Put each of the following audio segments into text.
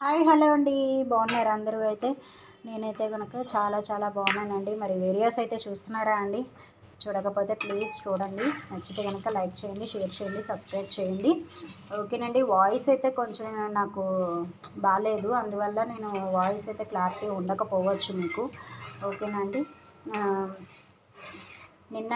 Hi hello అండి. బాగున్నారా అందరూ? అయితే నేనైతే కనుక చాలా చాలా బాగున్నానండి. మరి వీడియోస్ అయితే చూస్తున్నారా అండి? చూడకపోతే ప్లీజ్ చూడండి. నచ్చితే కనుక లైక్ చేయండి, షేర్ చేయండి, సబ్స్క్రైబ్ చేయండి. ఓకేనండి. వాయిస్ అయితే కొంచెం నాకు బాగాలేదు, అందువల్ల నేను వాయిస్ అయితే క్లారిటీ ఉండకపోవచ్చు మీకు. ఓకేనా అండి. నిన్న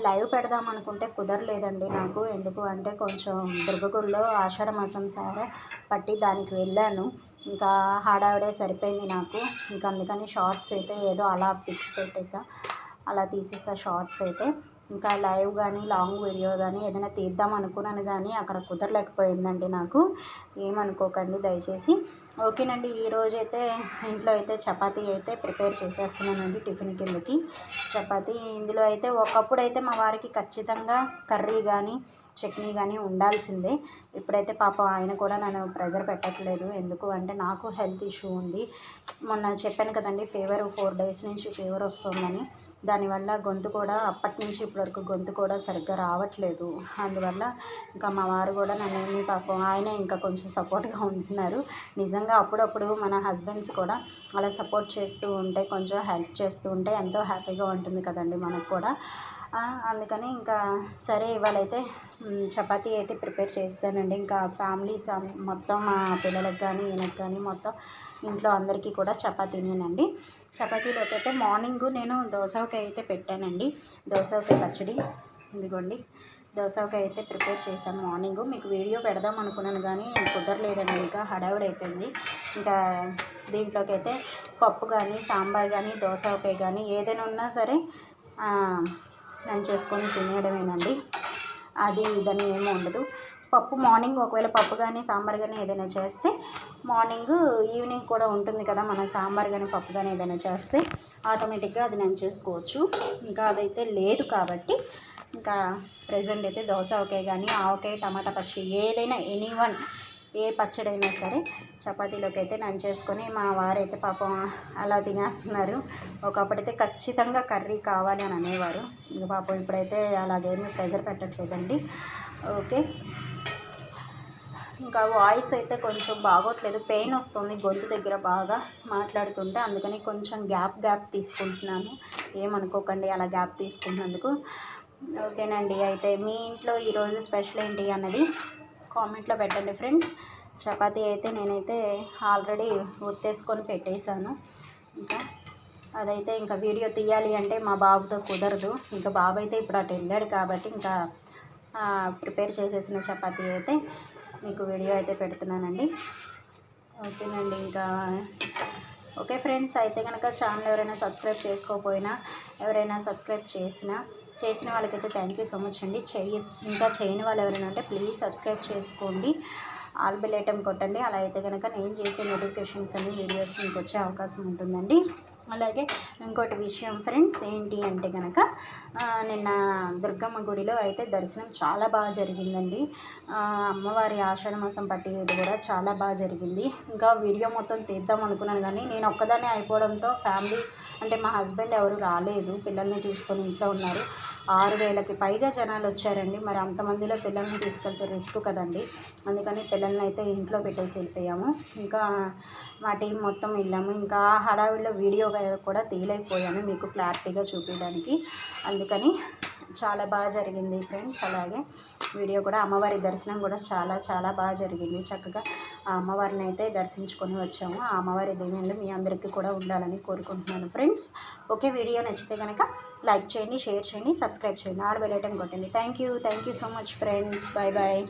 లైవ్ పెడదాం అనుకుంటే కుదరలేదండి నాకు. ఎందుకు అంటే కొంచెం దుర్గగుడిలో ఆషాఢ మాసం సారా పట్టి దానికి వెళ్ళాను. ఇంకా హడావిడే సరిపోయింది నాకు. ఇంకా అందుకని షార్ట్స్ అయితే ఏదో అలా పిక్స్ పెట్టేసా, అలా తీసేసా షార్ట్స్ అయితే. ఇంకా లైవ్ కానీ లాంగ్ వీడియో కానీ ఏదైనా తీద్దాం అనుకున్నాను కానీ అక్కడ కుదరలేకపోయిందండి నాకు. ఏమనుకోకండి దయచేసి. ఓకేనండి. ఈరోజైతే ఇంట్లో అయితే చపాతీ అయితే ప్రిపేర్ చేసేస్తున్నానండి టిఫిన్ కిందకి. చపాతీ ఇందులో అయితే ఒకప్పుడైతే మా వారికి ఖచ్చితంగా కర్రీ కానీ చట్నీ కానీ ఉండాల్సిందే. ఇప్పుడైతే పాపం ఆయన కూడా నన్ను ప్రెజర్ పెట్టట్లేదు. ఎందుకు అంటే నాకు హెల్త్ ఇష్యూ ఉంది. మొన్న చెప్పాను కదండి, ఫీవర్ 4 డేస్ నుంచి ఫీవర్ వస్తుందని. దానివల్ల గొంతు కూడా అప్పటి నుంచి ఇప్పటివరకు గొంతు కూడా సరిగ్గా రావట్లేదు. అందువల్ల ఇంకా మా వారు కూడా నన్ను పాపం ఆయనే ఇంకా కొంచెం సపోర్ట్గా ఉంటున్నారు. నిజంగా అప్పుడప్పుడు మన హస్బెండ్స్ కూడా అలా సపోర్ట్ చేస్తూ ఉంటే, కొంచెం హెల్ప్ చేస్తూ ఉంటే ఎంతో హ్యాపీగా ఉంటుంది కదండి మనకు కూడా. అందుకని ఇంకా సరే ఇవాళైతే చపాతీ అయితే ప్రిపేర్ చేస్తానండి. ఇంకా ఫ్యామిలీస్ మొత్తం మా పిల్లలకు కానీ ఈయనకు కానీ మొత్తం ఇంట్లో అందరికీ కూడా చపాతీనేనండి. చపాతీలోకి అయితే మార్నింగ్ నేను దోసకాయ అయితే పెట్టానండి. దోసకాయ పచ్చడి ఇదిగోండి. దోసకాయ అయితే ప్రిపేర్ చేశాను మార్నింగు. మీకు వీడియో పెడదాం అనుకున్నాను కానీ కుదరలేదండి, ఇంకా హడావిడి అయిపోయింది. ఇంకా దీంట్లోకి అయితే పప్పు కానీ సాంబార్ కానీ దోసకాయ కానీ ఏదైనా ఉన్నా సరే చేసుకొని తినేయడమేనండి. అది ఇదని ఏమీ ఉండదు. పప్పు మార్నింగ్ ఒకవేళ పప్పు కానీ సాంబార్ కానీ ఏదైనా చేస్తే మార్నింగ్ ఈవినింగ్ కూడా ఉంటుంది కదా, మనం సాంబార్ కానీ పప్పు కానీ ఏదైనా చేస్తే ఆటోమేటిక్గా అది చేసుకోవచ్చు. ఇంకా అదైతే లేదు కాబట్టి ఇంకా ప్రజెంట్ అయితే దోసకాయ కానీ ఆవకాయ టమాటా పచ్చడి ఏదైనా ఎనీవన్ ఏ పచ్చడైనా సరే చపాతీలోకి అయితే చేసుకొని మా వారైతే పాపం అలా తినేస్తున్నారు. ఒకప్పుడైతే ఖచ్చితంగా కర్రీ కావాలి అని అనేవారు. ఇంక పాపం ఇప్పుడైతే అలాగేమీ ప్రెజర్ పెట్టట్లేదండి. ఓకే. ఇంకా వాయిస్ అయితే కొంచెం బాగోట్లేదు, పెయిన్ వస్తుంది గొంతు దగ్గర బాగా మాట్లాడుతుంటే. అందుకని కొంచెం గ్యాప్ తీసుకుంటున్నాను. ఏమనుకోకండి అలా గ్యాప్ తీసుకున్నందుకు. ఓకేనండి. అయితే మీ ఇంట్లో ఈరోజు స్పెషల్ ఏంటి అన్నది కామెంట్లో పెట్టండి ఫ్రెండ్స్. చపాతీ అయితే నేనైతే ఆల్రెడీ ఒత్తేసుకొని పెట్టేశాను. ఇంకా అదైతే ఇంకా వీడియో తీయాలి అంటే మా బాబుతో కుదరదు. ఇంకా బాబు అయితే ఇప్పుడు అటు వెళ్ళాడు కాబట్టి ఇంకా ప్రిపేర్ చేసేసిన చపాతీ అయితే మీకు వీడియో అయితే పెడుతున్నానండి. ఓకేనండి. ఇంకా ఓకే ఫ్రెండ్స్. అయితే కనుక ఛానల్ ఎవరైనా సబ్స్క్రైబ్ చేసుకోకపోయినా, ఎవరైనా సబ్స్క్రైబ్ చేసిన వాళ్ళకైతే థ్యాంక్ యూ సో మచ్ అండి. ఇంకా చేయని వాళ్ళు ఎవరైనా ఉంటే ప్లీజ్ సబ్స్క్రైబ్ చేసుకోండి. ఆల్ బెల్ ఐటమ్ కొట్టండి. అలా అయితే కనుక నేను చేసే నోటిఫికేషన్స్ అన్ని వీడియోస్ మీకు వచ్చే అవకాశం ఉంటుందండి. అలాగే ఇంకోటి విషయం ఫ్రెండ్స్ ఏంటి అంటే కనుక నిన్న దుర్గమ్మ గుడిలో అయితే దర్శనం చాలా బాగా జరిగిందండి. అమ్మవారి ఆషాఢ మాసం పట్టి ఇది కూడా చాలా బాగా జరిగింది. ఇంకా వీడియో మొత్తం తీద్దాం అనుకున్నాను కానీ నేను ఒక్కదాన్నే అయిపోవడంతో ఫ్యామిలీ అంటే మా హస్బెండ్ ఎవరు రాలేదు, పిల్లల్ని చూసుకొని ఇంట్లో ఉన్నారు. 6,000కి పైగా జనాలు వచ్చారండి. మరి అంతమందిలో పిల్లల్ని తీసుకెళ్తే రిస్క్ కదండి. అందుకని పిల్లల్ని అయితే ఇంట్లో పెట్టేసి వెళ్ళిపోయాము. ఇంకా మా టీం మొత్తం వెళ్ళాము. ఇంకా హడావిడిలో వీడియో కూడా తీయలేకపోయాను మీకు క్లారిటీగా చూపించడానికి. అందుకని చాలా బాగా జరిగింది ఫ్రెండ్స్. అలాగే వీడియో కూడా అమ్మవారి దర్శనం కూడా చాలా చాలా బాగా జరిగింది. చక్కగా ఆ అమ్మవారిని అయితే దర్శించుకొని వచ్చాము. ఆ అమ్మవారి దీవెనలు మీ అందరికీ కూడా ఉండాలని కోరుకుంటున్నాను ఫ్రెండ్స్. ఓకే. వీడియో నచ్చితే కనుక లైక్ చేయండి, షేర్ చేయండి, సబ్స్క్రైబ్ చేయండి, ఆల్ బెల్ ఐకాన్ కొట్టండి. Thank you so much friends. Bye bye.